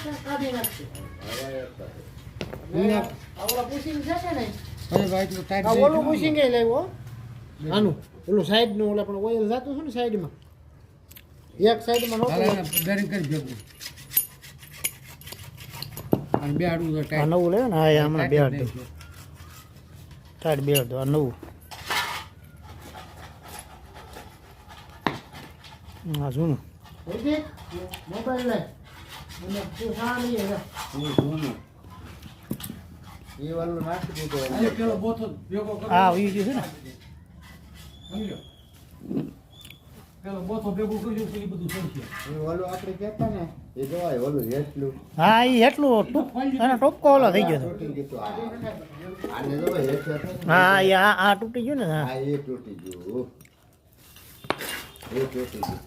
કાઢી નાખશે વીણા આવડા પુશિંગ છે કે નહીં અરે ભાઈ તો ટાઈટ આ ઓલું પુશિંગ એ લાવ્યો આનું ઓલું સાઈડ નું ઓલા પણ ઓઇલ જાતું છે ને સાઈડમાં એક સાઈડમાં નહોતું બેરિંગ કરી ભેગું અને બે આડું તો આ ટાઈટ નવું લેવું ને હા એ હમણાં બેહાડ દો ટાઈટ બેહાડ દો આ નવું હા જૂનું મોબાઈલ લે મને તું શા લઈએ એ વાળું નાખી દીધો આજે પેલો બોથો ભેગો કરો હા વી ગયું છે ને સમજો પેલો બોથો ભેગું કરજો પછી બધું સરખે એ વાળું આપણે કહેતા ને એ જોવાય ઓલું હેઠલું હા એ એટલું એનો ટોપકો ઓલો થઈ ગયો તૂટી ગયું આને જોવાય હેઠ હા એ આ તૂટી ગયું ને હા હા એ તૂટી ગયું એ તૂટી ગયું